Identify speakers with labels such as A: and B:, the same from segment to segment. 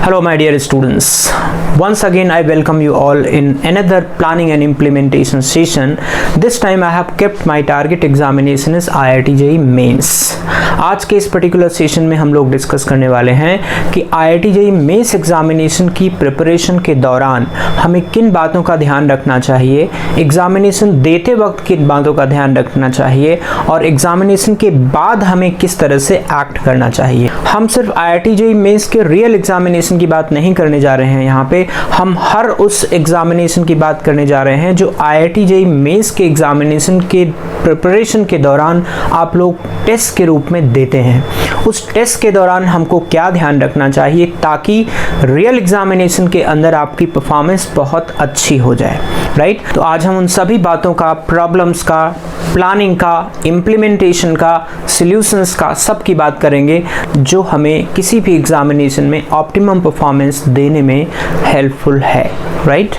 A: Hello my dear students, once again I welcome you all in another planning and implementation session. This time I have kept my target examination is IIT JEE Mains. आज के इस particular session में हम लोग discuss करने वाले हैं कि IIT JEE मेंस एग्जामिनेशन की प्रिपरेशन के दौरान हमें किन बातों का ध्यान रखना चाहिए, एग्जामिनेशन देते वक्त किन बातों का ध्यान रखना चाहिए और एग्जामिनेशन के बाद हमें किस तरह से एक्ट करना चाहिए। हम सिर्फ IIT JEE मेंस के रियल एग्जामिनेशन की बात नहीं करने जा रहे हैं, यहाँ पे हम हर उस एग्जामिनेशन की बात करने जा रहे हैं जो IIT JEE मेंस के एग्जामिनेशन के प्रिपरेशन के दौरान आप लोग टेस्ट के रूप में देते हैं। उस टेस्ट के दौरान हमको क्या ध्यान रखना चाहिए ताकि रियल एग्जामिनेशन के अंदर आपकी परफॉर्मेंस बहुत अच्छी हो जाए, राइट। तो आज हम उन सभी बातों का, प्रॉब्लम्स का, प्लानिंग का, इम्प्लीमेंटेशन का, सॉल्यूशंस का, सब की बात करेंगे जो हमें किसी भी एग्जामिनेशन में ऑप्टिमम परफॉर्मेंस देने में हेल्पफुल है, राइट।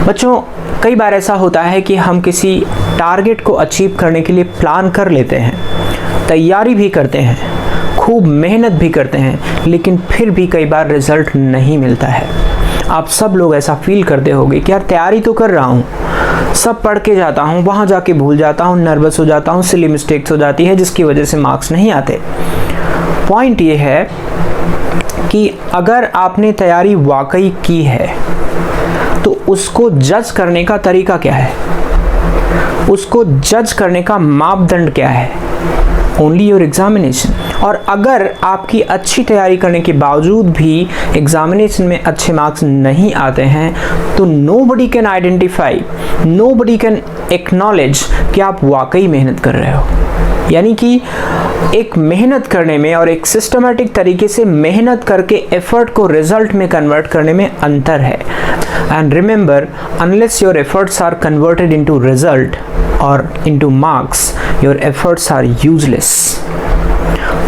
A: बच्चों, कई बार ऐसा होता है कि हम किसी टारगेट को अचीव करने के लिए प्लान कर लेते हैं, तैयारी भी करते हैं, खूब मेहनत भी करते हैं, लेकिन फिर भी कई बार रिजल्ट नहीं मिलता है। आप सब लोग ऐसा फील करते होंगे कि यार तैयारी तो कर रहा हूँ, सब पढ़ के जाता हूँ, वहाँ जाके भूल जाता हूँ, नर्वस हो जाता हूँ, सिली मिस्टेक्स हो जाती है जिसकी वजह से मार्क्स नहीं आते। पॉइंट ये है कि अगर आपने तैयारी वाकई की है तो उसको जज करने का तरीका क्या है, उसको जज करने का मापदंड क्या है? Only your examination. और अगर आपकी अच्छी तैयारी करने के बावजूद भी एग्जामिनेशन में अच्छे मार्क्स नहीं आते हैं तो nobody can identify, nobody can acknowledge कि आप वाकई मेहनत कर रहे हो। यानी कि एक मेहनत करने में और एक सिस्टमैटिक तरीके से मेहनत करके एफर्ट को रिजल्ट में कन्वर्ट करने में अंतर है। And remember, unless your efforts are converted into result और into marks, your efforts are useless.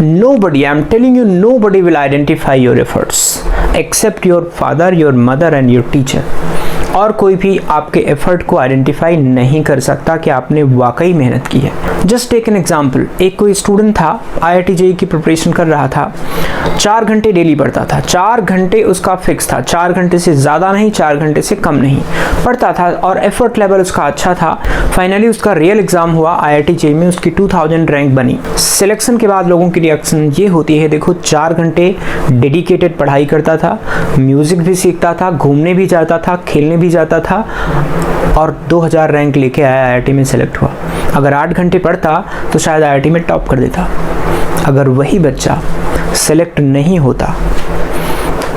A: Nobody, I'm telling you, nobody will identify your efforts except your father, your mother and your teacher. और कोई भी आपके effort को identify नहीं कर सकता कि आपने वाकई मेहनत की है। जस्ट टेक एन एग्जाम्पल, एक कोई स्टूडेंट था, IIT JEE की प्रिपरेशन कर रहा था, 4 घंटे डेली पढ़ता था, 4 घंटे उसका फिक्स था, 4 घंटे से ज़्यादा नहीं, 4 घंटे से कम नहीं पढ़ता था और एफर्ट लेवल उसका अच्छा था। फाइनली उसका रियल एग्जाम हुआ, IIT JEE में उसकी 2000 रैंक बनी। सिलेक्शन के बाद लोगों की रिएक्शन ये होती है, देखो 4 घंटे डेडिकेटेड पढ़ाई करता था, म्यूज़िक भी सीखता था, घूमने भी जाता था, खेलने भी जाता था और 2000 रैंक लेके आया, IIT में सेलेक्ट हुआ। अगर 8 घंटे पढ़ता तो शायद IIT में टॉप कर देता। अगर वही बच्चा सेलेक्ट नहीं होता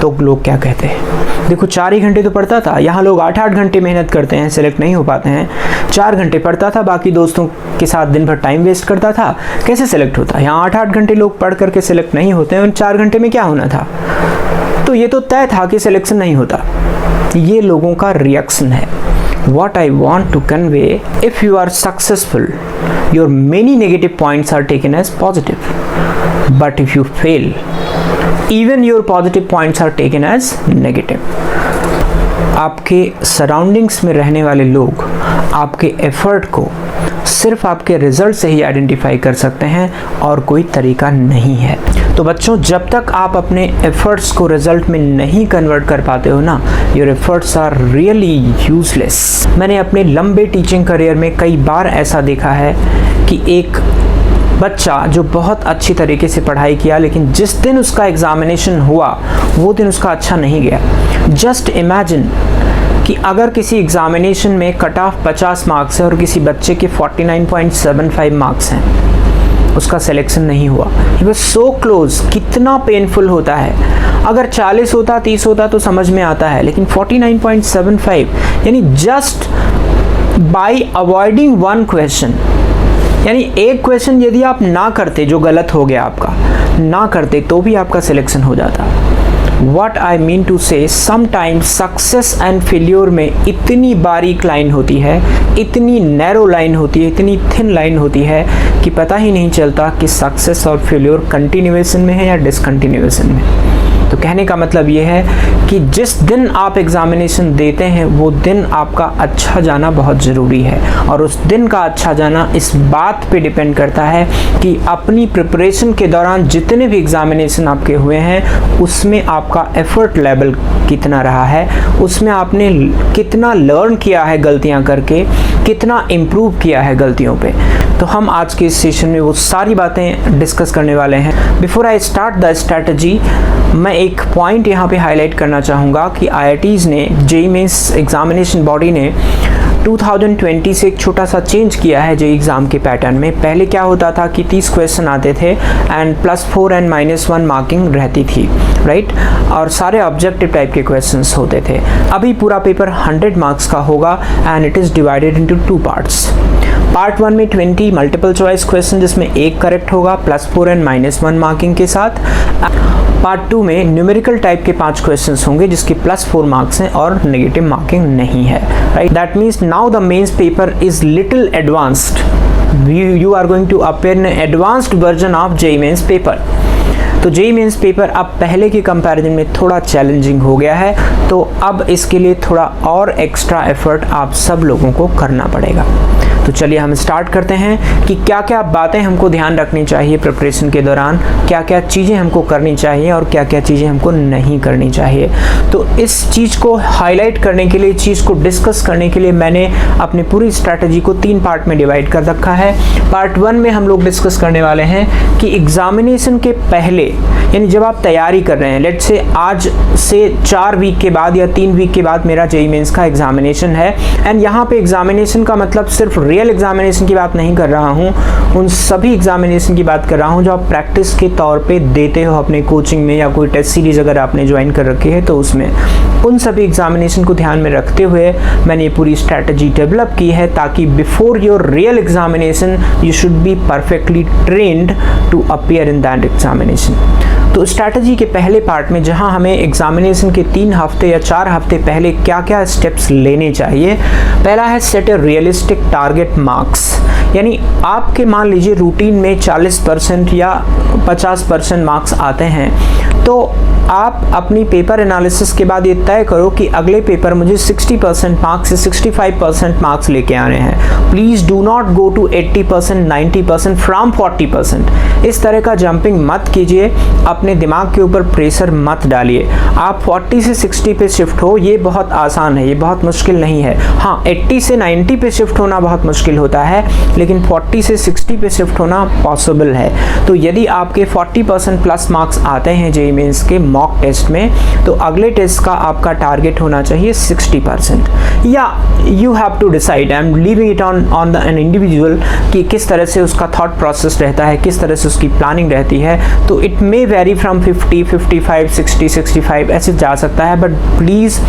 A: तो लोग क्या कहते हैं? देखो 4 ही घंटे तो पढ़ता था, यहाँ लोग 8-8 घंटे मेहनत करते हैं, सेलेक्ट नहीं हो पाते हैं। 4 घंटे पढ़ता था, बाकी दोस्तों के साथ दिन भर टाइम वेस्ट करता था, कैसे सेलेक्ट होता? यहाँ 8-8 घंटे लोग पढ़ करके सेलेक्ट नहीं होते हैं, 4 घंटे में क्या होना था? तो ये तो तय था कि सिलेक्शन नहीं होता। ये लोगों का रिएक्शन है। What I want to convey, if you are successful, your many negative points are taken as positive. But if you fail, even your positive points are taken as negative. आपके surroundings में रहने वाले लोग आपके effort को सिर्फ आपके result से ही आइडेंटिफाई कर सकते हैं और कोई तरीका नहीं है। तो बच्चों, जब तक आप अपने एफर्ट्स को रिजल्ट में नहीं कन्वर्ट कर पाते हो ना, your efforts are really useless. मैंने अपने लंबे टीचिंग करियर में कई बार ऐसा देखा है कि एक बच्चा जो बहुत अच्छी तरीके से पढ़ाई किया, लेकिन जिस दिन उसका एग्जामिनेशन हुआ वो दिन उसका अच्छा नहीं गया। जस्ट इमेजिन कि अगर किसी एग्जामिनेशन में कट ऑफ 50 मार्क्स है और किसी बच्चे के 49.75 मार्क्स हैं, उसका सिलेक्शन नहीं हुआ। He was so close. कितना पेनफुल होता है। अगर 40 होता, 30 होता तो समझ में आता है, लेकिन 49.75 यानी just by avoiding one question, यानी एक क्वेश्चन यदि आप ना करते, जो गलत हो गया आपका, ना करते तो भी आपका सिलेक्शन हो जाता। What I mean to say, sometimes success and failure में इतनी बारीक लाइन होती है, इतनी नैरो लाइन होती है, इतनी थिन लाइन होती है कि पता ही नहीं चलता कि सक्सेस और फेल्योर कंटिन्यूएशन में है या डिसकंटिन्यूएशन में। तो कहने का मतलब ये है कि जिस दिन आप एग्जामिनेशन देते हैं वो दिन आपका अच्छा जाना बहुत ज़रूरी है, और उस दिन का अच्छा जाना इस बात पे डिपेंड करता है कि अपनी प्रिपरेशन के दौरान जितने भी एग्जामिनेशन आपके हुए हैं उसमें आपका एफर्ट लेवल कितना रहा है, उसमें आपने कितना लर्न किया है गलतियां करके, कितना इम्प्रूव किया है गलतियों पे। तो हम आज के इस सेशन में वो सारी बातें डिस्कस करने वाले हैं। Before I start the strategy, मैं एक पॉइंट यहाँ पे हाईलाइट करना चाहूँगा कि IITs ने, जेईई मेंस एग्जामिनेशन बॉडी ने 2020 से एक छोटा सा चेंज किया है जेईई एग्ज़ाम के पैटर्न में। पहले क्या होता था कि 30 क्वेश्चन आते थे एंड +4 एंड -1 मार्किंग रहती थी, राइट, और सारे ऑब्जेक्टिव टाइप के क्वेश्चंस होते थे। अभी पूरा पेपर 100 मार्क्स का होगा and it is divided into 2 parts. Part 1 में 20 मल्टीपल चॉइस क्वेश्चन जिसमें एक करेक्ट होगा +4 एंड -1 मार्किंग के साथ। पार्ट 2 में न्यूमेरिकल टाइप के 5 क्वेश्चंस होंगे जिसकी +4 मार्क्स हैं और नेगेटिव मार्किंग नहीं है, right. That means now the mains paper is little advanced. you are going to appear in an advanced version of JEE mains paper. तो जेईई मेंस पेपर अब पहले के कंपैरिजन में थोड़ा चैलेंजिंग हो गया है, तो अब इसके लिए थोड़ा और एक्स्ट्रा एफर्ट आप सब लोगों को करना पड़ेगा। तो चलिए हम स्टार्ट करते हैं कि क्या क्या बातें हमको ध्यान रखनी चाहिए प्रिपरेशन के दौरान, क्या क्या चीज़ें हमको करनी चाहिए और क्या क्या चीज़ें हमको नहीं करनी चाहिए। तो इस चीज़ को हाईलाइट करने के लिए, चीज़ को डिस्कस करने के लिए मैंने अपनी पूरी स्ट्रैटेजी को 3 पार्ट में डिवाइड कर रखा है। पार्ट 1 में हम लोग डिस्कस करने वाले हैं कि एग्जामिनेशन के पहले, यानी जब आप तैयारी कर रहे हैं, लेट्स से आज से 4 वीक के बाद या 3 वीक के बाद मेरा जेईई मेंस का एग्जामिनेशन है, एंड यहाँ पे एग्जामिनेशन का मतलब सिर्फ रियल एग्जामिनेशन की बात नहीं कर रहा हूँ, उन सभी एग्जामिनेशन की बात कर रहा हूँ जो आप प्रैक्टिस के तौर पे देते हो अपने कोचिंग में या कोई टेस्ट सीरीज अगर आपने ज्वाइन कर रखी है तो उसमें। उन सभी एग्जामिनेशन को ध्यान में रखते हुए मैंने ये पूरी स्ट्रैटेजी डेवलप की है ताकि before your real examination you should be perfectly trained to appear in that examination. तो स्ट्रैटेजी के पहले पार्ट में जहां हमें एग्जामिनेशन के 3 हफ्ते या 4 हफ्ते पहले क्या क्या स्टेप्स लेने चाहिए, पहला है सेट ए रियलिस्टिक टारगेट मार्क्स। यानी आपके मान लीजिए रूटीन में 40% या 50% मार्क्स आते हैं, तो आप अपनी पेपर एनालिसिस के बाद ये तय करो कि अगले पेपर मुझे 60% मार्क्स से 65% मार्क्स लेके आने हैं। Please do not go to 80%, 90% from 40%। इस तरह का जंपिंग मत कीजिए, अपने दिमाग के ऊपर प्रेशर मत डालिए। आप 40 से 60 पे शिफ्ट हो, ये बहुत आसान है, ये बहुत मुश्किल नहीं है। हाँ, 80 से 90 पे शिफ्ट होना बहुत मुश्किल होता है, लेकिन 40 से 60 पे शिफ्ट होना पॉसिबल है। तो यदि आपके 40% प्लस मार्क्स आते हैं जेईई मेंस के मॉक टेस्ट में, तो अगले टेस्ट का आपका टारगेट होना चाहिए 60%। या you have to decide, I am leaving it on the an individual कि किस तरह से उसका थॉट प्रोसेस रहता है, किस तरह से उसकी प्लानिंग रहती है। तो इट मे वेरी फ्रॉम 50, 55, 60, 65 ऐसे जा सकता है, but please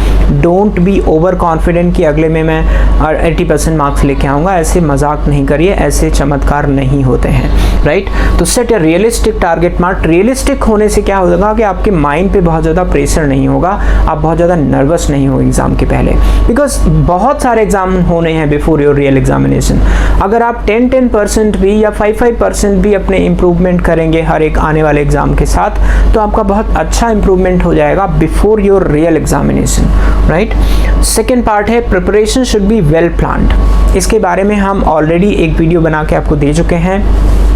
A: don't be over confident कि अगले में मैं 80% मार्क्स लेके आऊँगा। ऐसे मजाक नहीं करिए, ऐसे चमत्कार नहीं होते हैं, राइट। तो सेट ए रियलिस्टिक टारगेट मार्क। रियलिस्टिक होने से क्या होगा कि आपके माइंड पे बहुत ज़्यादा प्रेशर नहीं होगा, आप बहुत ज़्यादा नर्वस नहीं हो एग्ज़ाम के पहले, बिकॉज बहुत सारे एग्जाम होने हैं बिफोर योर रियल एग्जामिनेशन। अगर आप 10% भी या 5% भी अपने इम्प्रूवमेंट करेंगे हर एक आने वाले एग्जाम के साथ, तो आपका बहुत अच्छा इम्प्रूवमेंट हो जाएगा before your real examination, right. Second part है preparation should be well planned. इसके बारे में हम ऑलरेडी एक वीडियो बना के आपको दे चुके हैं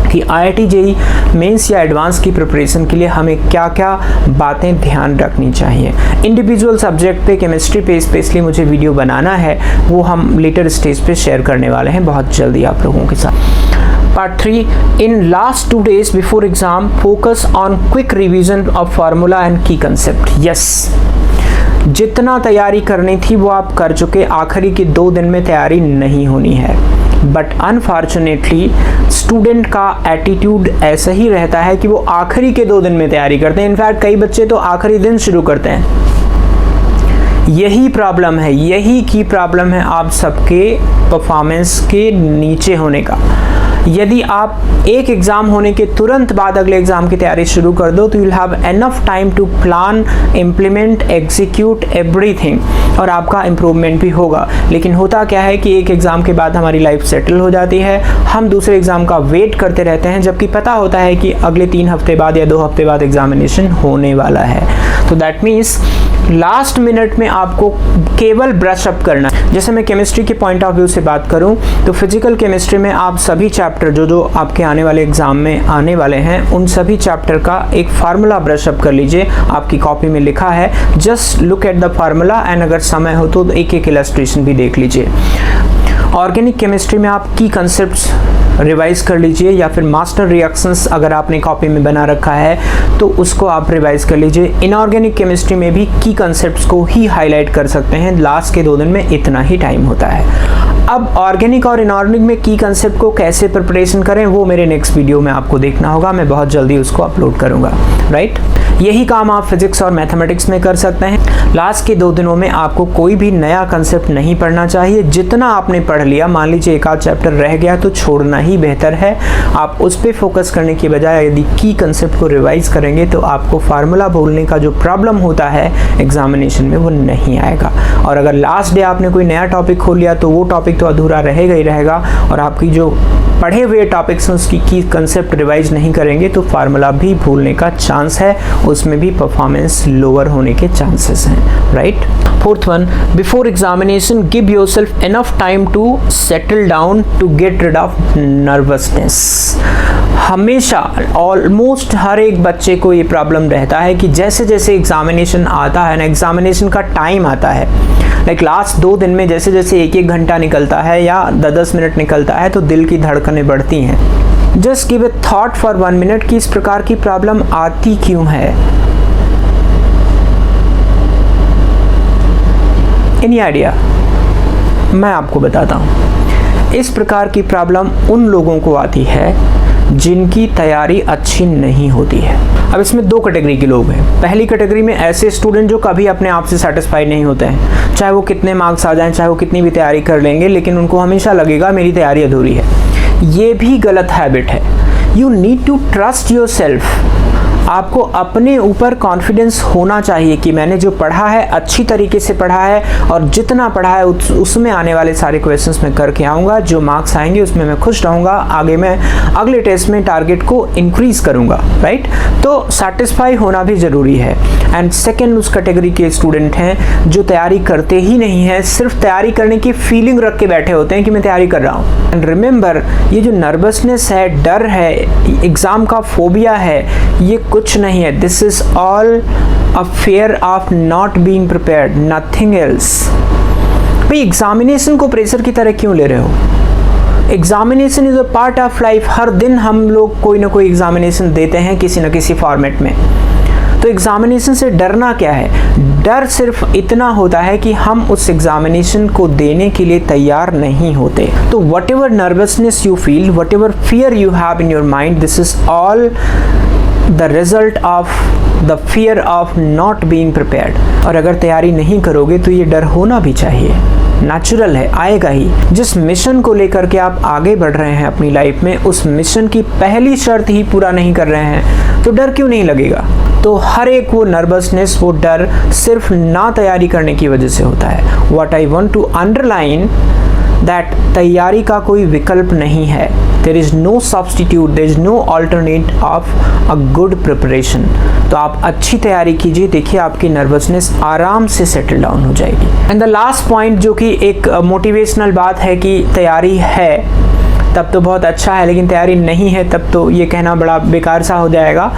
A: कि IIT जेईई मेंस या एडवांस की प्रिपरेशन के लिए हमें क्या क्या बातें ध्यान रखनी चाहिए। इंडिविजुअल सब्जेक्ट पे, केमिस्ट्री पे स्पेशली मुझे वीडियो बनाना है, वो हम लेटर स्टेज पे शेयर करने वाले हैं बहुत जल्दी आप लोगों के साथ। Part 3, in last 2 days before exam, focus on quick revision of formula and key concept. Yes, जितना तैयारी करनी थी वो आप कर चुके, आखिरी के 2 दिन में तैयारी नहीं होनी है। बट अनफॉर्चुनेटली स्टूडेंट का एटीट्यूड ऐसा ही रहता है कि वो आखिरी के 2 दिन में तैयारी करते हैं। इनफैक्ट कई बच्चे तो आखिरी दिन शुरू करते हैं। यही प्रॉब्लम है, यही की प्रॉब्लम है आप सबके परफॉर्मेंस के नीचे होने का। यदि आप एक एग्ज़ाम होने के तुरंत बाद अगले एग्ज़ाम की तैयारी शुरू कर दो तो you will have enough time to plan, implement, execute everything, और आपका इम्प्रूवमेंट भी होगा। लेकिन होता क्या है कि एक एग्ज़ाम के बाद हमारी लाइफ सेटल हो जाती है, हम दूसरे एग्ज़ाम का वेट करते रहते हैं, जबकि पता होता है कि अगले 3 हफ्ते बाद या 2 हफ्ते बाद एग्जामिनेशन होने वाला है। तो दैट मीन्स लास्ट मिनट में आपको केवल ब्रश अप करना है। जैसे मैं केमिस्ट्री के पॉइंट ऑफ व्यू से बात करूं तो फिजिकल केमिस्ट्री में आप सभी चैप्टर जो आपके आने वाले एग्जाम में आने वाले हैं उन सभी चैप्टर का एक फार्मूला ब्रश अप कर लीजिए। आपकी कॉपी में लिखा है, just look at the formula and अगर समय हो तो एक एक इलस्ट्रेशन भी देख लीजिए। ऑर्गेनिक केमिस्ट्री में आप की कंसेप्ट्स रिवाइज कर लीजिए, या फिर मास्टर रिएक्शंस अगर आपने कॉपी में बना रखा है तो उसको आप रिवाइज कर लीजिए। इनऑर्गेनिक केमिस्ट्री में भी की कंसेप्ट्स को ही हाईलाइट कर सकते हैं, लास्ट के 2 दिन में इतना ही टाइम होता है। अब ऑर्गेनिक और इनऑर्गेनिक में की कंसेप्ट को कैसे प्रिपरेशन करें वो मेरे नेक्स्ट वीडियो में आपको देखना होगा, मैं बहुत जल्दी उसको अपलोड करूंगा, राइट। यही काम आप फिजिक्स और मैथमेटिक्स में कर सकते हैं। लास्ट के 2 दिनों में आपको कोई भी नया कंसेप्ट नहीं पढ़ना चाहिए। जितना आपने पढ़ लिया, मान लीजिए एक आध चैप्टर रह गया तो छोड़ना ही बेहतर है। आप उस पर फोकस करने की बजाय यदि की कंसेप्ट को रिवाइज करेंगे तो आपको फार्मूला भूलने का जो प्रॉब्लम होता है एग्जामिनेशन में वो नहीं आएगा। और अगर लास्ट डे आपने कोई नया टॉपिक खोल लिया तो वो टॉपिक तो अधूरा रहेगा ही रहेगा, और आपकी जो पढ़े हुए टॉपिक्स हैं उसकी की कंसेप्ट रिवाइज नहीं करेंगे तो फार्मूला भी भूलने का चांस है, उसमें भी परफॉर्मेंस लोअर होने के चांसेस हैं, right. 4th one, before examination give yourself enough time to settle down to get rid of nervousness. हमेशा ऑलमोस्ट हर एक बच्चे को ये प्रॉब्लम रहता है कि जैसे जैसे एग्जामिनेशन आता है ना, एग्जामिनेशन का टाइम आता है, लाइक लास्ट 2 दिन में जैसे जैसे 1-1 घंटा निकलता है या 10-10 मिनट निकलता है तो दिल की धड़कनें बढ़ती हैं। Just give a thought for 1 minute कि इस प्रकार की प्रॉब्लम आती क्यों है। Any idea? मैं आपको बताता हूँ। इस प्रकार की प्रॉब्लम उन लोगों को आती है जिनकी तैयारी अच्छी नहीं होती है। अब इसमें 2 कैटेगरी के लोग हैं। पहली कैटेगरी में ऐसे स्टूडेंट जो कभी अपने आप से सेटिस्फाइड नहीं होते हैं, चाहे वो कितने मार्क्स आ जाएं, चाहे वो कितनी भी तैयारी कर लेंगे, लेकिन उनको हमेशा लगेगा मेरी तैयारी अधूरी है। ये भी गलत हैबिट है। You need to trust yourself. आपको अपने ऊपर कॉन्फिडेंस होना चाहिए कि मैंने जो पढ़ा है अच्छी तरीके से पढ़ा है, और जितना पढ़ा है उसमें आने वाले सारे क्वेश्चंस मैं करके आऊँगा, जो मार्क्स आएंगे उसमें मैं खुश रहूँगा, आगे मैं अगले टेस्ट में टारगेट को इंक्रीज करूँगा, राइट। तो सेटिस्फाई होना भी ज़रूरी है। एंड सेकेंड उस कैटेगरी के स्टूडेंट हैं जो तैयारी करते ही नहीं है, सिर्फ तैयारी करने की फीलिंग रख के बैठे होते हैं कि मैं तैयारी कर रहा हूँ। एंड रिमेंबर, ये जो नर्वसनेस है, डर है, एग्ज़ाम का फोबिया है, ये कुछ नहीं है। This is all a fear of not being prepared, nothing else. भाई एग्जामिनेशन को प्रेशर की तरह क्यों ले रहे हो? Examination is a part of life. हर दिन हम लोग कोई ना कोई एग्जामिनेशन देते हैं किसी न किसी फॉर्मेट में। तो एग्जामिनेशन से डरना क्या है? डर सिर्फ इतना होता है कि हम उस एग्जामिनेशन को देने के लिए तैयार नहीं होते। तो what ever nervousness you feel, what ever fear you have in your mind, this is all the result of the fear of not being prepared। और अगर तैयारी नहीं करोगे तो ये डर होना भी चाहिए, नेचुरल है, आएगा ही। जिस मिशन को लेकर के आप आगे बढ़ रहे हैं अपनी लाइफ में, उस मिशन की पहली शर्त ही पूरा नहीं कर रहे हैं तो डर क्यों नहीं लगेगा? तो हर एक वो नर्वसनेस, वो डर सिर्फ ना तैयारी करने की वजह से होता है। What I want to underline that तैयारी का कोई विकल्प नहीं है। There is no substitute, there is no alternate of a good preparation. तो आप अच्छी तैयारी कीजिए, देखिए आपकी नर्वसनेस आराम से सेटल डाउन हो जाएगी। एंड द लास्ट पॉइंट, जो कि एक मोटिवेशनल बात है कि तैयारी है तब तो बहुत अच्छा है, लेकिन तैयारी नहीं है तब तो ये कहना बड़ा बेकार सा हो जाएगा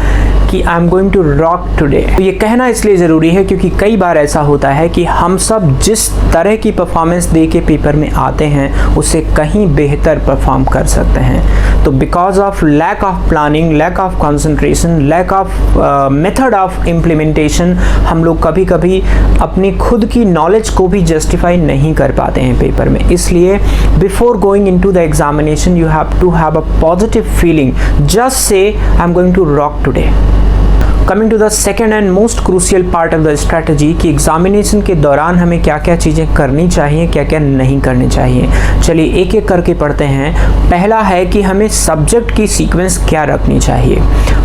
A: कि I am going to rock today. तो ये कहना इसलिए ज़रूरी है क्योंकि कई बार ऐसा होता है कि हम सब जिस तरह की परफॉर्मेंस दे के पेपर में आते हैं उससे कहीं बेहतर परफॉर्म कर सकते हैं। तो because of lack of planning, lack of concentration, lack of method of implementation, हम लोग कभी कभी अपनी खुद की नॉलेज को भी जस्टिफाई नहीं कर पाते हैं पेपर में। इसलिए before going into the examination you have to have a positive feeling. Just say I am going to rock today. Coming to the second and most crucial part of the strategy कि examination के दौरान हमें क्या क्या चीज़ें करनी चाहिए, क्या क्या नहीं करनी चाहिए। चलिए एक एक करके पढ़ते हैं। पहला है कि हमें सब्जेक्ट की सीक्वेंस क्या रखनी चाहिए।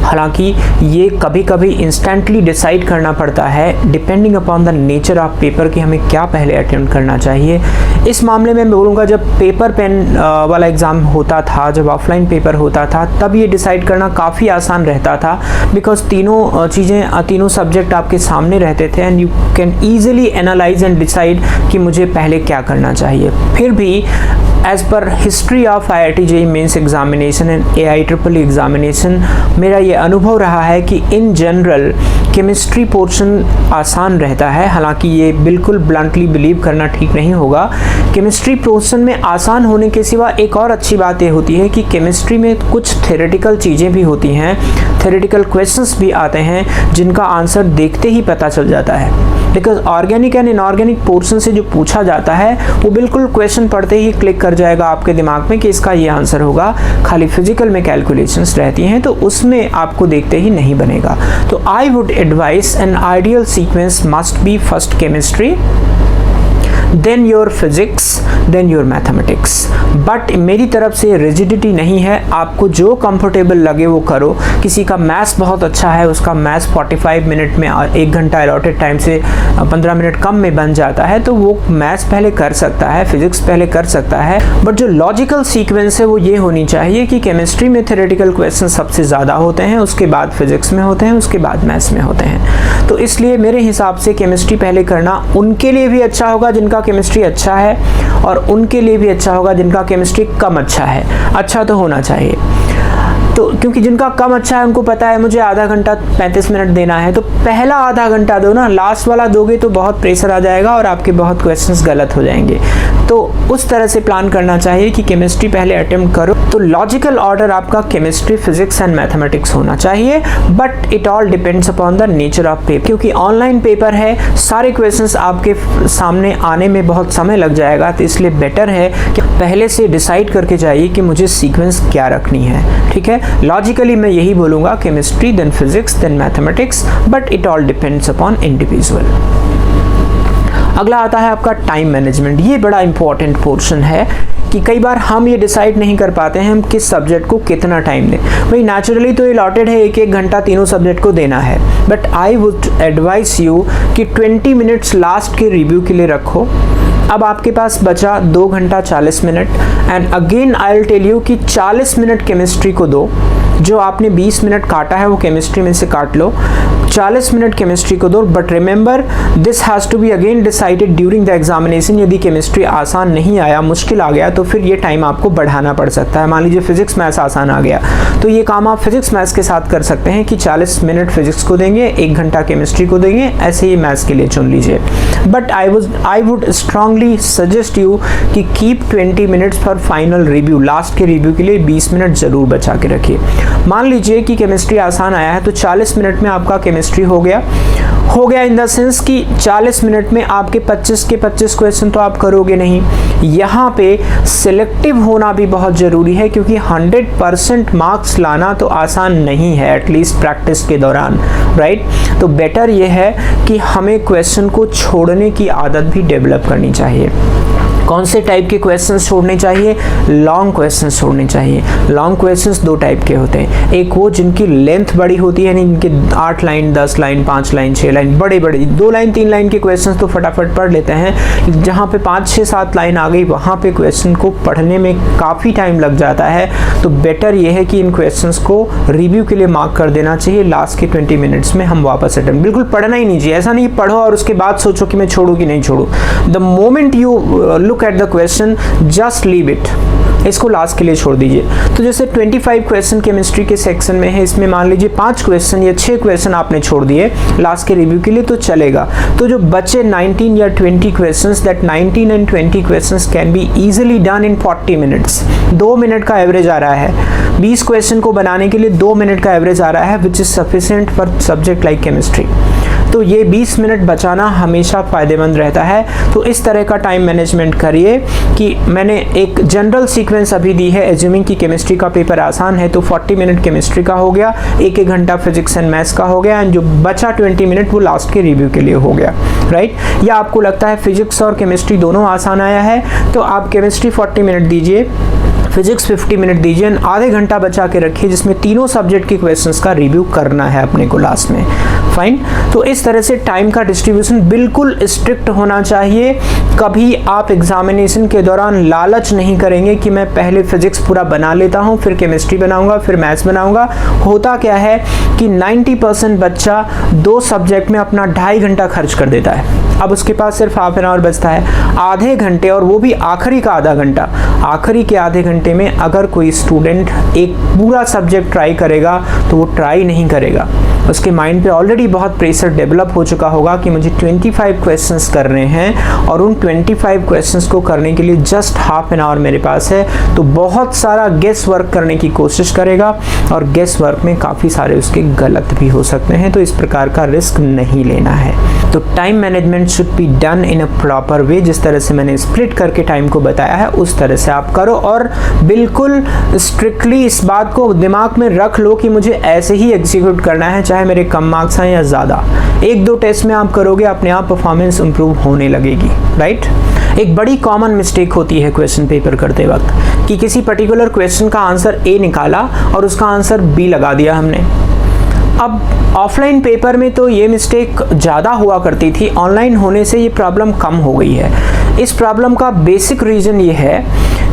A: हालांकि ये कभी कभी इंस्टेंटली डिसाइड करना पड़ता है depending upon the nature of paper कि हमें क्या पहले अटेम्प्ट करना चाहिए। इस मामले में मैं बोलूँगा जब पेपर पेन वाला एग्ज़ाम होता था, जब ऑफलाइन पेपर होता था, तब ये डिसाइड करना काफ़ी आसान रहता था बिकॉज तीनों चीज़ें, तीनों सब्जेक्ट आपके सामने रहते थे and you can easily analyse and decide कि मुझे पहले क्या करना चाहिए। फिर भी as per history of IIT JEE mains examination and AIEEE examination मेरा ये अनुभव रहा है कि इन जनरल केमिस्ट्री पोर्शन आसान रहता है। हालांकि ये बिल्कुल ब्लंटली बिलीव करना ठीक नहीं होगा। केमिस्ट्री पोर्शन में आसान होने के सिवा एक और अच्छी बात ये होती है कि केमिस्ट्री में कुछ थ्योरेटिकल चीज़ें भी होती हैं, थ्योरेटिकल क्वेश्चंस भी आते हैं जिनका आंसर देखते ही पता चल जाता है। Because organic and inorganic portion से जो पूछा जाता है वो बिल्कुल क्वेश्चन पढ़ते ही क्लिक कर जाएगा आपके दिमाग में कि इसका ये आंसर होगा। खाली फिजिकल में कैलकुलेशंस रहती हैं तो उसमें आपको देखते ही नहीं बनेगा। तो I would advise an ideal sequence must be first chemistry, then your physics, then your mathematics. But मेरी तरफ से रिजिडिटी नहीं है, आपको जो कंफर्टेबल लगे वो करो। किसी का मैथ्स बहुत अच्छा है, उसका मैथ्स 45 मिनट में, 1 घंटा अलॉटेड टाइम से 15 मिनट कम में बन जाता है तो वो मैथ्स पहले कर सकता है, फिजिक्स पहले कर सकता है। बट जो लॉजिकल सीक्वेंस है वो ये होनी चाहिए कि केमिस्ट्री में थ्योरेटिकल क्वेश्चन सबसे ज़्यादा होते हैं, उसके बाद फिजिक्स में होते हैं, उसके बाद मैथ्स में होते हैं। तो इसलिए मेरे हिसाब से केमिस्ट्री पहले करना उनके लिए भी अच्छा होगा जिनका केमिस्ट्री अच्छा है और उनके लिए भी अच्छा होगा जिनका केमिस्ट्री कम अच्छा है। अच्छा तो होना चाहिए। तो क्योंकि जिनका कम अच्छा है उनको पता है मुझे आधा घंटा 35 मिनट देना है, तो पहला आधा घंटा दो ना, लास्ट वाला दोगे तो बहुत प्रेशर आ जाएगा और आपके बहुत क्वेश्चंस गलत हो जाएंगे। तो उस तरह से प्लान करना चाहिए कि केमिस्ट्री पहले अटेम्प्ट करो। तो लॉजिकल ऑर्डर आपका केमिस्ट्री, फिजिक्स एंड मैथमेटिक्स होना चाहिए। But it all depends upon the nature of paper, क्योंकि ऑनलाइन पेपर है, सारे क्वेश्चंस आपके सामने आने में बहुत समय लग जाएगा। तो इसलिए बेटर है कि पहले से डिसाइड करके जाइए कि मुझे सीक्वेंस क्या रखनी है। ठीक है, लॉजिकली मैं यही बोलूँगा, chemistry, then physics, then mathematics, but it all depends upon individual. अगला आता है आपका टाइम मैनेजमेंट। ये बड़ा इंपॉर्टेंट पोर्शन है कि कई बार हम ये डिसाइड नहीं कर पाते हैं हम किस सब्जेक्ट को कितना टाइम दें। भाई नेचुरली तो अलॉटेड है 1-1 घंटा तीनों सब्जेक्ट को देना है, but I would advice you कि 20 मिनट्स लास्ट के रिव्यू के लिए रखो। अब आपके पास बचा 2 घंटा 40 minute and again I will tell you कि 40 मिनट केमिस्ट्री को दो। जो आपने 20 मिनट काटा है वो केमिस्ट्री में से काट लो, 40 मिनट केमिस्ट्री को दो। But remember this has to be again decided during the examination. यदि केमिस्ट्री आसान नहीं आया, मुश्किल आ गया, तो फिर ये टाइम आपको बढ़ाना पड़ सकता है। मान लीजिए फिजिक्स मैथ्स आसान आ गया तो ये काम आप फिजिक्स मैथ्स के साथ कर सकते हैं कि 40 मिनट फिजिक्स को देंगे, 1 घंटा केमिस्ट्री को देंगे, ऐसे ही मैथ्स के लिए चुन लीजिए। But I would strongly suggest you कि keep 20 minutes for final review. Last के रिव्यू के लिए 20 मिनट जरूर बचा के रखिए। मान लीजिए कि केमिस्ट्री आसान आया है तो 40 मिनट में आपका केमिस्ट्री हो गया इन द सेंस कि 40 मिनट में आपके 25 के 25 क्वेश्चन तो आप करोगे नहीं। यहाँ पे सिलेक्टिव होना भी बहुत ज़रूरी है क्योंकि 100% मार्क्स लाना तो आसान नहीं है, एटलीस्ट प्रैक्टिस के दौरान, राइट। तो बेटर ये है कि हमें क्वेश्चन को छोड़ने की आदत भी डेवलप करनी चाहिए। कौन से टाइप के क्वेश्चंस छोड़ने चाहिए? लॉन्ग क्वेश्चंस छोड़ने चाहिए। लॉन्ग क्वेश्चंस 2 टाइप के होते हैं, एक वो जिनकी लेंथ बड़ी होती है, यानी इनके 8 लाइन, 10 लाइन, 5 लाइन, 6 लाइन, बड़े 2 लाइन 3 लाइन के क्वेश्चंस तो फटाफट पढ़ लेते हैं। जहाँ पे 5, 6, 7 लाइन आ गई वहाँ पे क्वेश्चन को पढ़ने में काफ़ी टाइम लग जाता है। तो बेटर ये है कि इन क्वेश्चंस को रिव्यू के लिए मार्क कर देना चाहिए। लास्ट के 20 मिनट्स में हम वापस अटेम्प्ट, बिल्कुल पढ़ना ही नहीं चाहिए। ऐसा नहीं पढ़ो और उसके बाद सोचो कि मैं छोड़ू कि नहीं छोड़ू। The moment you look at the question, just leave it, इसको लास्ट के लिए छोड़ दीजिए। तो जैसे 25 क्वेश्चन केमिस्ट्री के सेक्शन में है, इसमें मान लीजिए 5 क्वेश्चन या 6 क्वेश्चन आपने छोड़ दिए लास्ट के रिव्यू के लिए तो चलेगा। तो जो बचे 19 या 20 questions, that 19 and 20 questions can be easily done in 40 minutes. 2 minute का एवरेज आ रहा है 20 क्वेश्चन को बनाने के लिए, 2 मिनट का एवरेज आ रहा है, which is sufficient for subject like chemistry. तो ये 20 मिनट बचाना हमेशा फ़ायदेमंद रहता है। तो इस तरह का टाइम मैनेजमेंट करिए कि मैंने एक जनरल सीक्वेंस अभी दी है, एज्यूमिंग कि केमिस्ट्री का पेपर आसान है तो 40 मिनट केमिस्ट्री का हो गया, 1 घंटा फिजिक्स एंड मैथ्स का हो गया, एंड जो बचा 20 मिनट वो लास्ट के रिव्यू के लिए हो गया, राइट। या आपको लगता है फिजिक्स और केमिस्ट्री दोनों आसान आया है तो आप केमिस्ट्री 40 मिनट दीजिए, फिजिक्स 50 मिनट दीजिए, आधे घंटा बचा के रखिए जिसमें तीनों सब्जेक्ट के क्वेश्चंस का रिव्यू करना है अपने को लास्ट में। फाइन। तो इस तरह से टाइम का डिस्ट्रीब्यूशन बिल्कुल स्ट्रिक्ट होना चाहिए। कभी आप एग्जामिनेशन के दौरान लालच नहीं करेंगे कि मैं पहले फिजिक्स पूरा बना लेता हूँ, फिर केमिस्ट्री बनाऊंगा, फिर मैथ्स बनाऊंगा। होता क्या है कि 90% बच्चा 2 सब्जेक्ट में अपना 2.5 घंटा खर्च कर देता है। अब उसके पास सिर्फ हाफ एन आवर बचता है, आधे घंटे, और वो भी आखिरी का आधा घंटा। आखिरी के आधे घंटे में अगर कोई स्टूडेंट एक पूरा सब्जेक्ट ट्राई करेगा तो वो ट्राई नहीं करेगा। उसके माइंड पे ऑलरेडी बहुत प्रेशर डेवलप हो चुका होगा कि मुझे 25 क्वेश्चंस करने हैं और उन 25 क्वेश्चंस को करने के लिए जस्ट हाफ एन आवर मेरे पास है, तो बहुत सारा गेस वर्क करने की कोशिश करेगा और गेस वर्क में काफ़ी सारे उसके गलत भी हो सकते हैं। तो इस प्रकार का रिस्क नहीं लेना है। तो time management should be done in a proper way. जिस तरह से मैंने स्प्लिट करके टाइम को बताया है उस तरह से आप करो, और बिल्कुल स्ट्रिक्टली इस बात को दिमाग में रख लो कि मुझे ऐसे ही एग्जीक्यूट करना है, चाहे मेरे कम मार्क्स हैं या ज़्यादा। 1-2 टेस्ट में आप करोगे, अपने आप परफॉर्मेंस इंप्रूव होने लगेगी, राइट। एक बड़ी कॉमन मिस्टेक होती है क्वेश्चन पेपर करते वक्त कि किसी पर्टिकुलर क्वेश्चन का आंसर ए निकाला और उसका आंसर बी लगा दिया हमने। अब ऑफलाइन पेपर में तो ये मिस्टेक ज़्यादा हुआ करती थी, ऑनलाइन होने से ये प्रॉब्लम कम हो गई है। इस प्रॉब्लम का बेसिक रीज़न ये है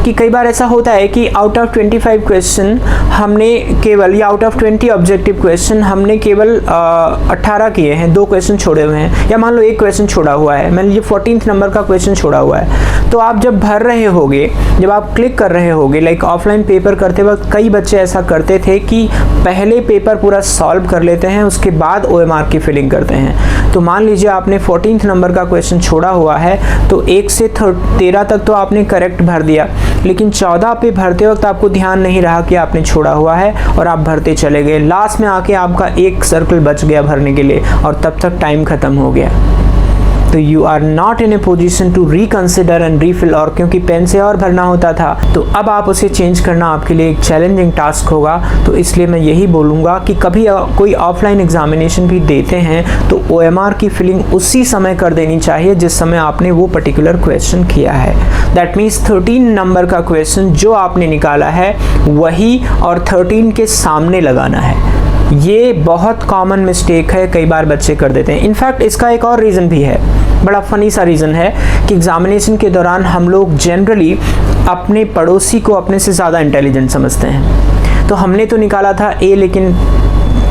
A: कि कई बार ऐसा होता है कि आउट ऑफ 25 क्वेश्चन हमने केवल, या आउट ऑफ 20 ऑब्जेक्टिव क्वेश्चन हमने केवल 18 किए हैं, 2 क्वेश्चन छोड़े हुए हैं, या मान लो 1 क्वेश्चन छोड़ा हुआ है, मान लीजिए 14th नंबर का क्वेश्चन छोड़ा हुआ है। तो आप जब भर रहे होगे, जब आप क्लिक कर रहे होगे, लाइक ऑफलाइन पेपर करते वक्त कई बच्चे ऐसा करते थे कि पहले पेपर पूरा सॉल्व कर लेते हैं, उसके बाद OMR की फिलिंग करते हैं। तो मान लीजिए आपने 14th नंबर का क्वेश्चन छोड़ा हुआ है तो 1 से 13 तक तो आपने करेक्ट भर दिया, लेकिन 14 पे भरते वक्त आपको ध्यान नहीं रहा कि आपने छोड़ा हुआ है और आप भरते चले गए। लास्ट में आके आपका एक सर्कल बच गया भरने के लिए और तब तक टाइम खत्म हो गया। तो you are not in a position to reconsider and refill, और क्योंकि पेन से और भरना होता था तो अब आप उसे चेंज करना आपके लिए एक चैलेंजिंग टास्क होगा। तो इसलिए मैं यही बोलूँगा कि कभी कोई ऑफलाइन एग्जामिनेशन भी देते हैं तो OMR की फिलिंग उसी समय कर देनी चाहिए जिस समय आपने वो पर्टिकुलर क्वेश्चन किया है। दैट मीन्स 13 नंबर का क्वेश्चन जो आपने निकाला है वही और 13 के सामने लगाना है। ये बहुत कॉमन मिस्टेक है, कई बार बच्चे कर देते हैं। इनफैक्ट इसका एक और रीज़न भी है, बड़ा फनी सा रीज़न है कि एग्जामिनेशन के दौरान हम लोग जनरली अपने पड़ोसी को अपने से ज़्यादा इंटेलिजेंट समझते हैं। तो हमने तो निकाला था A, लेकिन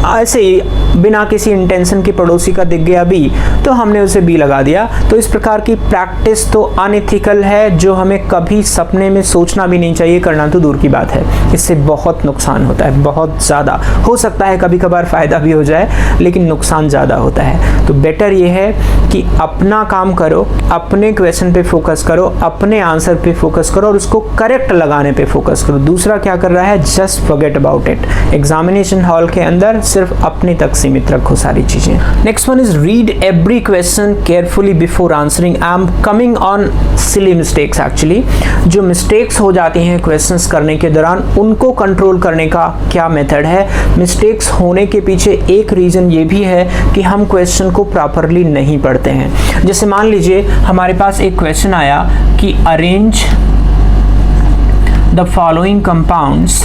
A: ऐसे ही बिना किसी इंटेंशन के पड़ोसी का दिख गया B, तो हमने उसे B लगा दिया। तो इस प्रकार की प्रैक्टिस तो अनएथिकल है, जो हमें कभी सपने में सोचना भी नहीं चाहिए, करना तो दूर की बात है। इससे बहुत नुकसान होता है, बहुत ज़्यादा। हो सकता है कभी कभार फ़ायदा भी हो जाए, लेकिन नुकसान ज़्यादा होता है। तो बेटर ये है कि अपना काम करो, अपने क्वेश्चन पे फोकस करो, अपने आंसर पे फोकस करो और उसको करेक्ट लगाने पे फोकस करो। दूसरा क्या कर रहा है, just forget about it. Examination hall के अंदर सिर्फ अपने तक सीमित रखो सारी चीजें। Next one is read every question carefully before answering. I am coming on silly mistakes. Actually जो मिस्टेक्स हो जाती हैं क्वेश्चंस करने के दौरान, उनको कंट्रोल करने का क्या मेथड है। मिस्टेक्स होने के पीछे एक रीजन ये भी है कि हम क्वेश्चन को प्रॉपरली नहीं पढ़ते हैं। जैसे मान लीजिए हमारे पास एक क्वेश्चन आया कि arrange the following compounds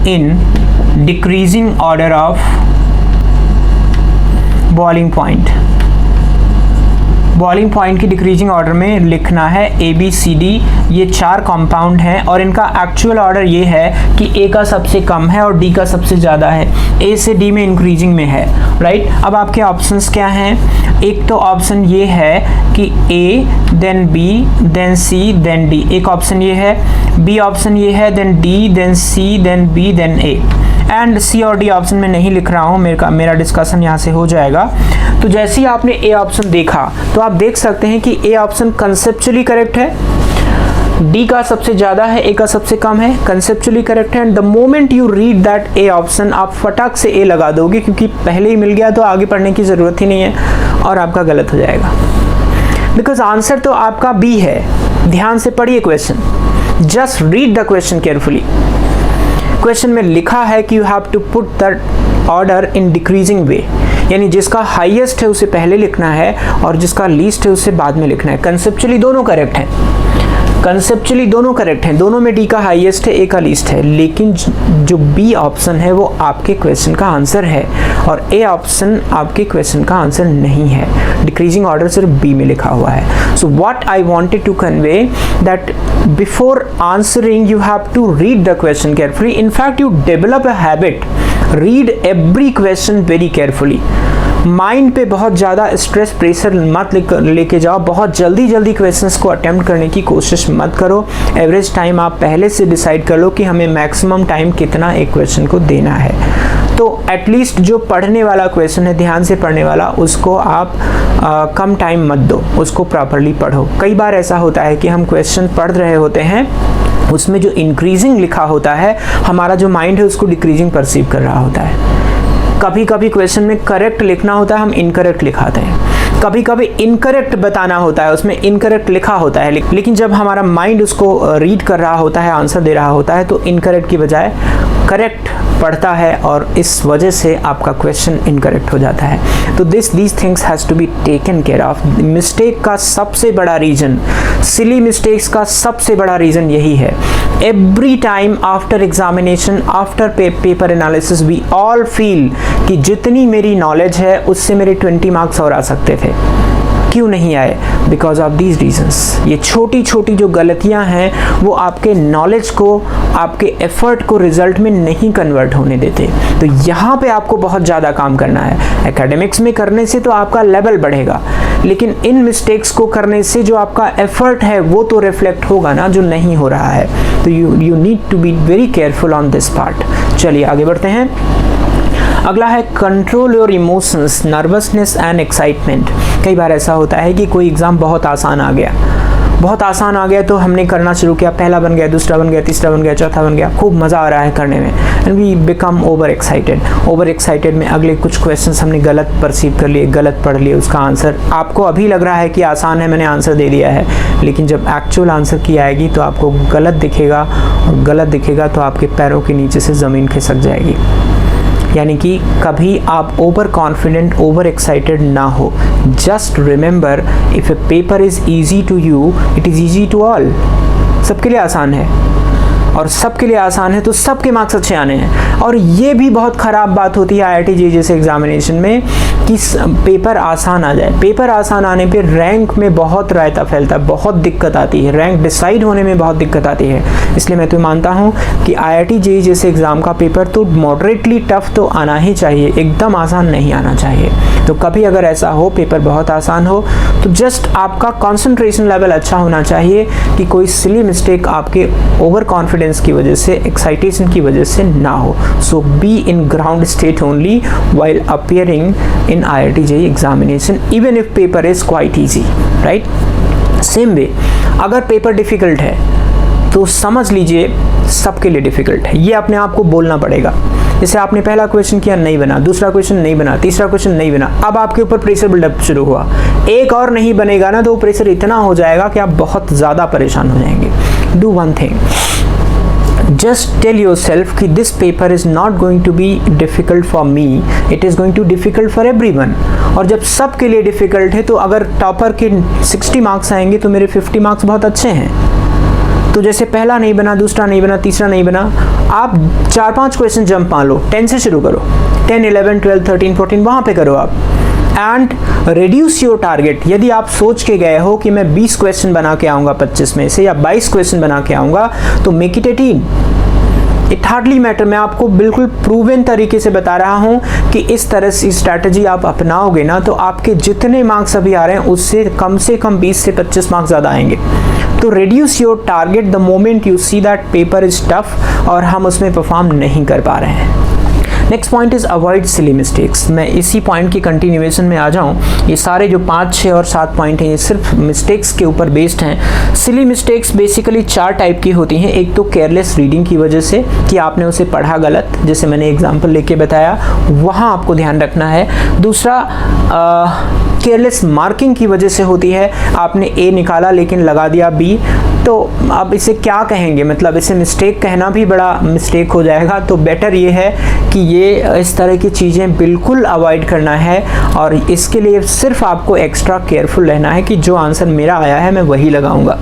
A: in decreasing order of boiling point। Boiling point की डिक्रीजिंग ऑर्डर में लिखना है ABCD। ये 4 कंपाउंड हैं और इनका एक्चुअल ऑर्डर ये है कि A का सबसे कम है और D का सबसे ज़्यादा है, A से D में इंक्रीजिंग में है, राइट। अब आपके ऑप्शंस क्या हैं। एक तो ऑप्शन ये है कि A then B then C then D, एक ऑप्शन ये है। B ऑप्शन ये है, then D then C then B then A। And C और D ऑप्शन में नहीं लिख रहा हूँ, मेरा डिस्कशन यहाँ से हो जाएगा। तो जैसे ही आपने A ऑप्शन देखा तो आप देख सकते हैं कि A ऑप्शन कंसेप्चुअली करेक्ट है, डी का सबसे ज़्यादा है, ए का सबसे कम है, कंसेप्चुअली करेक्ट है। And the moment you read that A option, आप फटाक से ए लगा दोगे क्योंकि पहले ही मिल गया तो आगे पढ़ने की ज़रूरत ही नहीं है और आपका गलत हो जाएगा, बिकॉज आंसर तो आपका बी है। ध्यान से पढ़िए question, just read the question carefully. Question में लिखा है कि you have to put the order in decreasing way, यानी जिसका हाईएस्ट है उसे पहले लिखना है और जिसका लीस्ट है उसे बाद में लिखना है। कंसेप्चुअली दोनों करेक्ट हैं, कंसेप्चुअली दोनों करेक्ट हैं, दोनों में डी का हाईएस्ट है, ए का लीस्ट है, लेकिन जो बी ऑप्शन है वो आपके क्वेश्चन का आंसर है और ए ऑप्शन आपके क्वेश्चन का आंसर नहीं है। डिक्रीजिंग ऑर्डर सिर्फ बी में लिखा हुआ है। So what I wanted to convey that before answering you have to read the question carefully. In fact you develop a habit, read every question very carefully. Mind पे बहुत ज़्यादा stress pressure मत लेके जाओ, बहुत जल्दी क्वेश्चंस को attempt करने की कोशिश मत करो। एवरेज टाइम आप पहले से डिसाइड कर लो कि हमें मैक्सिमम टाइम कितना एक क्वेश्चन को देना है। तो एटलीस्ट जो पढ़ने वाला क्वेश्चन है, ध्यान से पढ़ने वाला, उसको आप कम टाइम मत दो, उसको प्रॉपरली पढ़ो। कई बार ऐसा होता है कि हम क्वेश्चन पढ़ रहे होते हैं, उसमें जो इंक्रीजिंग लिखा होता है, हमारा जो माइंड है उसको डिक्रीजिंग परसीव कर रहा होता है। कभी कभी क्वेश्चन में करेक्ट लिखना होता है, हम इनकरेक्ट लिखाते हैं। कभी कभी इनकरेक्ट बताना होता है, उसमें इनकरेक्ट लिखा होता है, लेकिन जब हमारा माइंड उसको रीड कर रहा होता है, आंसर दे रहा होता है, तो इनकरेक्ट की बजाय करेक्ट पढ़ता है और इस वजह से आपका क्वेश्चन इनकरेक्ट हो जाता है। तो these things has to be taken care of. Mistake का सबसे बड़ा रीज़न, सिली मिस्टेक्स का सबसे बड़ा रीज़न यही है। Every time after examination, after paper analysis, we all feel कि जितनी मेरी नॉलेज है उससे मेरे 20 मार्क्स और आ सकते थे, क्यों नहीं आए? Because of these reasons. ये छोटी छोटी जो गलतियां हैं वो आपके नॉलेज को, आपके एफर्ट को रिजल्ट में नहीं कन्वर्ट होने देते। तो यहाँ पे आपको बहुत ज़्यादा काम करना है। एकेडमिक्स में करने से तो आपका लेवल बढ़ेगा, लेकिन इन मिस्टेक्स को करने से जो आपका एफर्ट है वो तो रिफ्लेक्ट होगा ना, जो नहीं हो रहा है। तो you need to be very careful on this part. चलिए आगे बढ़ते हैं। अगला है control your emotions, nervousness and excitement. कई बार ऐसा होता है कि कोई एग्ज़ाम बहुत आसान आ गया, बहुत आसान आ गया तो हमने करना शुरू किया, पहला बन गया, दूसरा बन गया, तीसरा बन गया, चौथा बन गया, खूब मज़ा आ रहा है करने में, and we become over excited. Over excited में अगले कुछ क्वेश्चंस हमने गलत परसीव कर लिए, गलत पढ़ लिए, उसका आंसर आपको अभी लग रहा है कि आसान है, मैंने आंसर दे दिया है, लेकिन जब एक्चुअल आंसर की आएगी तो आपको गलत दिखेगा, और गलत दिखेगा तो आपके पैरों के नीचे से ज़मीन खिसक जाएगी। यानी कि कभी आप ओवर कॉन्फिडेंट, ओवर एक्साइटेड ना हो। Just remember, if a paper is easy to you, it is easy to all. सबके लिए आसान है, और सबके लिए आसान है तो सबके मार्क्स अच्छे आने हैं। और ये भी बहुत ख़राब बात होती है IIT JEE जैसे एग्जामिनेशन में कि पेपर आसान आ जाए। पेपर आसान आने पे रैंक में बहुत रायता फैलता है, बहुत दिक्कत आती है, रैंक डिसाइड होने में बहुत दिक्कत आती है। इसलिए मैं तो मानता हूँ कि IIT JEE जैसे एग्ज़ाम का पेपर तो मॉडरेटली टफ तो आना ही चाहिए, एकदम आसान नहीं आना चाहिए। तो कभी अगर ऐसा हो पेपर बहुत आसान हो तो जस्ट आपका कॉन्सेंट्रेशन लेवल अच्छा होना चाहिए कि कोई सिली मिस्टेक आपके ओवर कॉन्फिडेंस की वजह से, एक्साइटेशन की वजह से ना हो। So be in ground state only while appearing in IIT JEE examination, even if paper is quite easy, right? Same way, अगर पेपर डिफ़िकल्ट है तो समझ लीजिए सबके लिए डिफ़िकल्ट है, ये अपने आप को बोलना पड़ेगा। जैसे आपने पहला क्वेश्चन किया, नहीं बना, दूसरा क्वेश्चन नहीं बना, तीसरा क्वेश्चन नहीं बना, अब आपके ऊपर प्रेशर बिल्डअप शुरू हुआ, एक और नहीं बनेगा ना तो प्रेशर इतना हो जाएगा कि आप बहुत ज़्यादा परेशान हो जाएंगे। Do one thing, just tell yourself कि this paper is not going to be difficult for me, it is going to difficult for everyone। और जब सबके लिए डिफ़िकल्ट है तो अगर टॉपर के 60 मार्क्स आएंगे तो मेरे 50 मार्क्स बहुत अच्छे हैं। तो जैसे पहला नहीं बना, दूसरा नहीं बना, तीसरा नहीं बना, आप 4-5 क्वेश्चन जंप मान लो, 10 से शुरू करो, 10, 11, 12, 13, 14 वहाँ पे करो आप। And reduce your target. यदि आप सोच के गए हो कि मैं 20 क्वेश्चन बना के आऊँगा 25 में से, या 22 क्वेश्चन बना के आऊँगा, तो make it 18। It hardly matter. मैं आपको बिल्कुल प्रूवन तरीके से बता रहा हूँ कि इस तरह से स्ट्रैटेजी आप अपनाओगे ना तो आपके जितने मार्क्स अभी आ रहे हैं उससे कम 20 से 25 मार्क्स ज़्यादा आएंगे। तो reduce your target the moment you see that paper is tough और हम उसमें परफॉर्म नहीं कर पा रहे हैं। Next point is avoid silly mistakes. मैं इसी पॉइंट की कंटिन्यूएशन में आ जाऊं, ये सारे जो 5, 6 और 7 पॉइंट हैं ये सिर्फ मिस्टेक्स के ऊपर बेस्ड हैं। सिली मिस्टेक्स बेसिकली 4 टाइप की होती हैं। एक तो केयरलेस रीडिंग की वजह से कि आपने उसे पढ़ा गलत, जैसे मैंने एग्जाम्पल लेके बताया, वहाँ आपको ध्यान रखना है। दूसरा केयरलेस मार्किंग की वजह से होती है, आपने ए निकाला लेकिन लगा दिया बी, तो अब इसे क्या कहेंगे, मतलब इसे मिस्टेक कहना भी बड़ा मिस्टेक हो जाएगा। तो बेटर ये है कि ये इस तरह की चीज़ें बिल्कुल अवॉइड करना है, और इसके लिए सिर्फ आपको एक्स्ट्रा केयरफुल रहना है कि जो आंसर मेरा आया है मैं वही लगाऊंगा।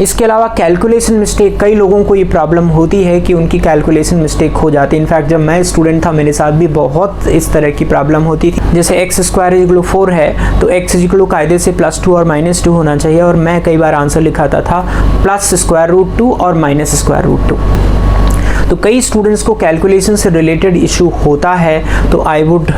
A: इसके अलावा कैलकुलेशन मिस्टेक, कई लोगों को ये प्रॉब्लम होती है कि उनकी कैलकुलेशन मिस्टेक हो जाती है। इनफैक्ट जब मैं स्टूडेंट था मेरे साथ भी बहुत इस तरह की प्रॉब्लम होती थी। जैसे x² = 4 है तो x = कायदे से +2 और -2 होना चाहिए, और मैं कई बार आंसर लिखाता था +√2 और -√2। तो कई स्टूडेंट्स को कैलकुलेशन से रिलेटेड इशू होता है, तो आई वुड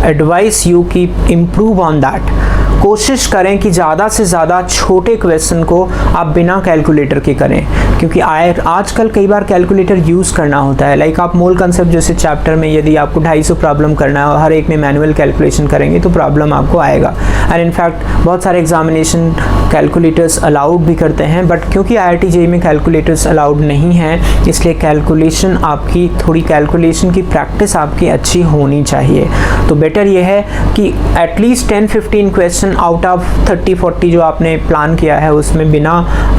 A: एडवाइस यू कि इम्प्रूव ऑन दैट। कोशिश करें कि ज़्यादा से ज़्यादा छोटे क्वेश्चन को आप बिना कैलकुलेटर के करें, क्योंकि आजकल कई बार कैलकुलेटर यूज़ करना होता है। लाइक आप मोल कंसेप्ट जैसे चैप्टर में यदि आपको 250 प्रॉब्लम करना है और हर एक में मैनुअल कैलकुलेशन करेंगे तो प्रॉब्लम आपको आएगा। एंड इनफैक्ट बहुत सारे एग्जामिनेशन कैलकुलेटर्स अलाउड भी करते हैं, बट क्योंकि IIT JEE में कैलकुलेटर्स अलाउड नहीं हैं, इसलिए कैलकुलेशन आपकी थोड़ी कैलकुलेशन की प्रैक्टिस आपकी अच्छी होनी चाहिए। तो बेटर ये है कि एटलीस्ट 10-15 क्वेश्चन आउट ऑफ 30-40 जो आपने प्लान किया है उसमें बिना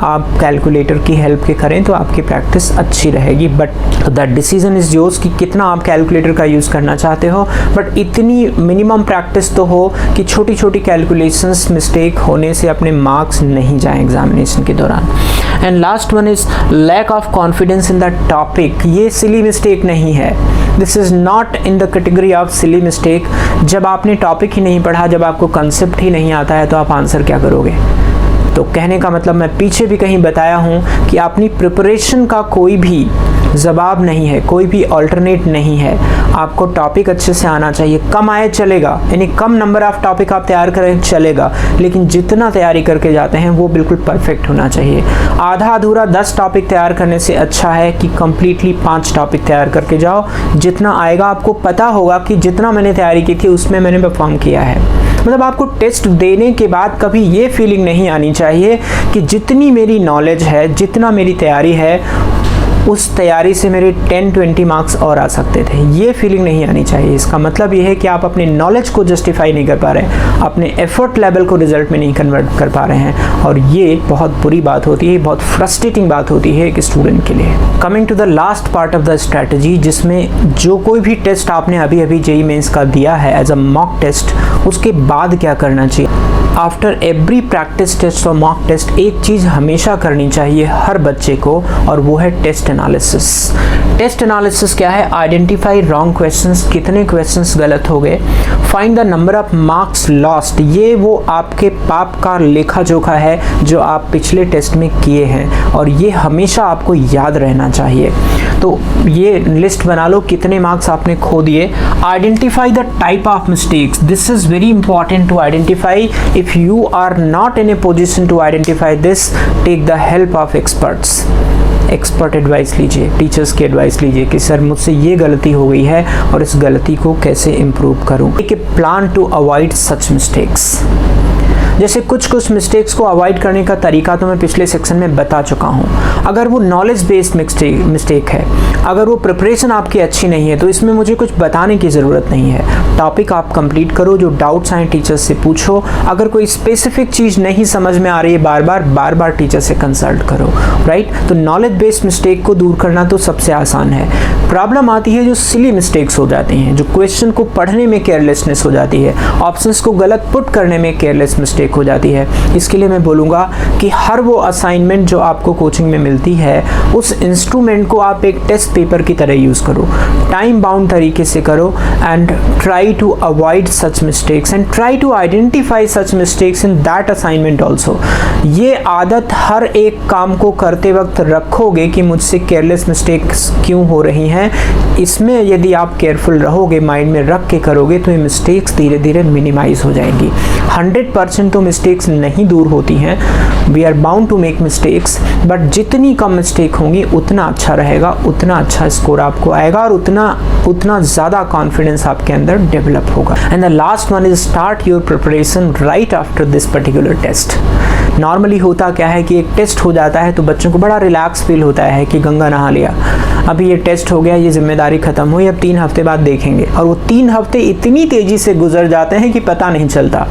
A: आप कैलकुलेटर की हेल्प के करें तो आपकी प्रैक्टिस अच्छी रहेगी। But that decision is yours कि कितना आप कैलकुलेटर का यूज़ करना चाहते हो, बट इतनी मिनिमम प्रैक्टिस तो हो कि छोटी छोटी कैलकुलेशंस मिस्टेक होने से अपने मार्क्स नहीं जाएं एग्जामिनेशन के दौरान। And last one is lack of confidence in the topic. ये सिली मिस्टेक नहीं है, this is not in the category of silly mistake. जब आपने टॉपिक ही नहीं पढ़ा, जब आपको कंसेप्ट ही नहीं आता है तो आप आंसर क्या करोगे? तो कहने का मतलब मैं पीछे भी कहीं बताया हूँ कि अपनी प्रिपरेशन का कोई भी जवाब नहीं है, कोई भी अल्टरनेट नहीं है। आपको टॉपिक अच्छे से आना चाहिए, कम आए चलेगा, यानी कम नंबर ऑफ टॉपिक आप तैयार करें चलेगा, लेकिन जितना तैयारी करके जाते हैं वो बिल्कुल परफेक्ट होना चाहिए। आधा अधूरा 10 टॉपिक तैयार करने से अच्छा है कि कम्प्लीटली 5 टॉपिक तैयार करके जाओ। जितना आएगा आपको पता होगा कि जितना मैंने तैयारी की थी उसमें मैंने परफॉर्म किया है। मतलब आपको टेस्ट देने के बाद कभी ये फीलिंग नहीं आनी चाहिए कि जितनी मेरी नॉलेज है, जितना मेरी तैयारी है, उस तैयारी से मेरे 10-20 मार्क्स और आ सकते थे। ये फीलिंग नहीं आनी चाहिए। इसका मतलब ये है कि आप अपने नॉलेज को जस्टिफाई नहीं कर पा रहे हैं, अपने एफर्ट लेवल को रिजल्ट में नहीं कन्वर्ट कर पा रहे हैं, और ये बहुत बुरी बात होती है, बहुत फ्रस्ट्रेटिंग बात होती है एक स्टूडेंट के लिए। Coming to the last part of the strategy, जिसमें जो कोई भी टेस्ट आपने अभी अभी JEE मेंस का दिया है एज अ मॉक टेस्ट, उसके बाद क्या करना चाहिए। आफ्टर एवरी प्रैक्टिस टेस्ट और मॉक टेस्ट एक चीज़ हमेशा करनी चाहिए हर बच्चे को, और वो है टेस्ट एनालिसिस। टेस्ट एनालिसिस क्या है? आइडेंटिफाई रॉन्ग क्वेश्चंस, कितने क्वेश्चंस गलत हो गए, find the number of marks lost. ये वो आपके पाप का लेखा जोखा है जो आप पिछले टेस्ट में किए हैं, और ये हमेशा आपको याद रहना चाहिए। तो ये लिस्ट बना लो कितने मार्क्स आपने खो दिए। Identify the type of mistakes, this is very important to identify. If you are not in a position to identify this, take the help of experts. Expert advice लीजिए, टीचर्स की advice लीजिए कि sir मुझसे ये गलती हो गई है और इस गलती को कैसे इम्प्रूव करूँ। एक plan to avoid such mistakes. जैसे कुछ मिस्टेक्स को अवॉइड करने का तरीका तो मैं पिछले सेक्शन में बता चुका हूँ। अगर वो नॉलेज बेस्ड मिस्टेक है, अगर वो प्रिपरेशन आपकी अच्छी नहीं है, तो इसमें मुझे कुछ बताने की ज़रूरत नहीं है। टॉपिक आप कंप्लीट करो, जो डाउट्स आए टीचर्स से पूछो। अगर कोई स्पेसिफिक चीज़ नहीं समझ में आ रही है, बार बार टीचर से कंसल्ट करो, राइट। तो नॉलेज बेस्ड मिस्टेक को दूर करना तो सबसे आसान है। प्रॉब्लम आती है जो सिली मिस्टेक्स हो जाती हैं, जो क्वेश्चन को पढ़ने में केयरलेसनेस हो जाती है, ऑप्शंस को गलत पुट करने में केयरलेस मिस्टेक हो जाती है। इसके लिए मैं बोलूँगा कि हर वो असाइनमेंट जो आपको कोचिंग में मिलती है, उस इंस्ट्रूमेंट को आप एक टेस्ट पेपर की तरह यूज़ करो, टाइम बाउंड तरीके से करो, and try to avoid such mistakes and try to identify such mistakes in that assignment also. ये आदत हर एक काम को करते वक्त रखोगे कि मुझसे केयरलेस मिस्टेक्स क्यों हो रही हैं। इसमें यदि आप केयरफुल रहोगे, माइंड में रख के करोगे, तो ये मिस्टेक्स धीरे धीरे मिनिमाइज हो जाएंगी। 100% तो तो मिस्टेक्स नहीं दूर होती हैं, we are bound to make mistakes, but जितनी कम मिस्टेक होंगी उतना अच्छा रहेगा, उतना अच्छा स्कोर आपको आएगा और उतना ज़्यादा कॉन्फिडेंस आपके अंदर डेवलप होगा। And the last one is start your preparation right after this particular test. Normally होता क्या है कि एक टेस्ट हो जाता है तो बच्चों को बड़ा रिलैक्स फील होता है कि गंगा नहा लिया, अभी ये टेस्ट हो गया, ये जिम्मेदारी खत्म हुई, अब 3 हफ्ते बाद देखेंगे, और वो 3 हफ्ते इतनी तेज़ी से गुजर जाते हैं कि पता नहीं चलता।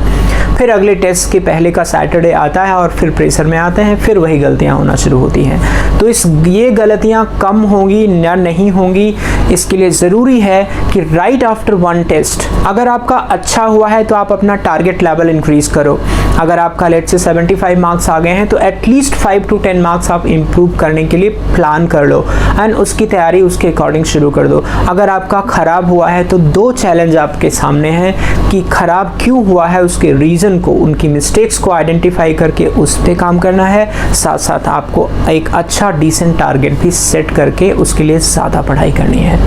A: फिर अगले टेस्ट के पहले का सैटरडे आता है और फिर प्रेशर में आते हैं, फिर वही गलतियां होना शुरू होती हैं। तो ये गलतियां कम होंगी या नहीं होंगी, इसके लिए ज़रूरी है कि राइट आफ्टर वन टेस्ट अगर आपका अच्छा हुआ है तो आप अपना टारगेट लेवल इंक्रीज करो। अगर आपका लेट्स से 75 मार्क्स आ गए हैं तो एटलीस्ट 5 to 10 मार्क्स आप इम्प्रूव करने के लिए प्लान कर लो एंड उसकी तैयारी उसके अकॉर्डिंग शुरू कर दो। अगर आपका ख़राब हुआ है तो 2 चैलेंज आपके सामने हैं कि ख़राब क्यों हुआ है, उसके रीज़न को, उनकी मिस्टेक्स को आइडेंटिफाई करके उस पर काम करना है, साथ साथ आपको एक अच्छा डिसेंट टारगेट भी सेट करके उसके लिए ज़्यादा पढ़ाई करनी है,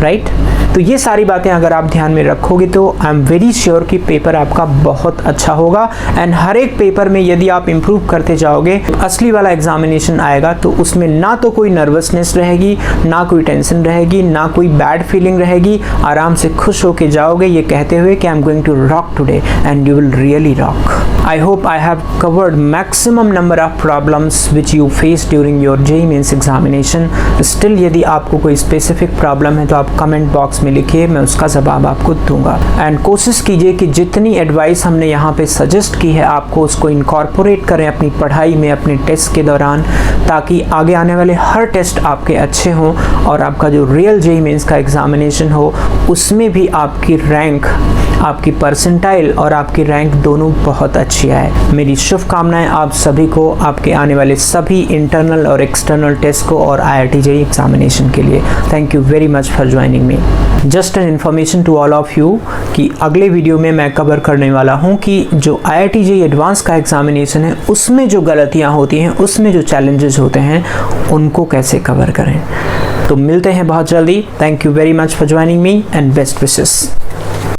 A: राइट। तो ये सारी बातें अगर आप ध्यान में रखोगे तो आई एम वेरी श्योर कि पेपर आपका बहुत अच्छा होगा। एंड हर एक पेपर में यदि आप इम्प्रूव करते जाओगे, असली वाला एग्जामिनेशन आएगा तो उसमें ना तो कोई नर्वसनेस रहेगी, ना कोई टेंशन रहेगी, ना कोई बैड फीलिंग रहेगी, आराम से खुश होके जाओगे ये कहते हुए कि I am going to rock today and you will really rock. I hope I have covered maximum number of problems which you face during your JEE Mains examination. Still यदि आपको कोई specific problem है तो आप comment box में लिखिए, मैं उसका जवाब आपको दूंगा। एंड कोशिश कीजिए कि जितनी एडवाइस हमने यहाँ पे सजेस्ट की है आपको उसको इनकॉर्पोरेट करें अपनी पढ़ाई में, अपने टेस्ट के दौरान, ताकि आगे आने वाले हर टेस्ट आपके अच्छे हों और आपका जो रियल JEE Mains का एग्जामिनेशन हो उसमें भी आपकी रैंक, आपकी परसेंटाइल और आपकी रैंक दोनों बहुत अच्छी आए। मेरी शुभकामनाएं आप सभी को आपके आने वाले सभी इंटरनल और एक्सटर्नल टेस्ट को और IIT JEE एग्जामिनेशन के लिए। Thank you very much for joining me. Just an information to all of you कि अगले वीडियो में मैं कवर करने वाला हूं कि जो IIT JEE एडवांस का एग्जामिनेशन है उसमें जो गलतियां होती हैं, उसमें जो चैलेंजेस होते हैं, उनको कैसे कवर करें। तो मिलते हैं बहुत जल्दी। Thank you very much for joining me and best wishes.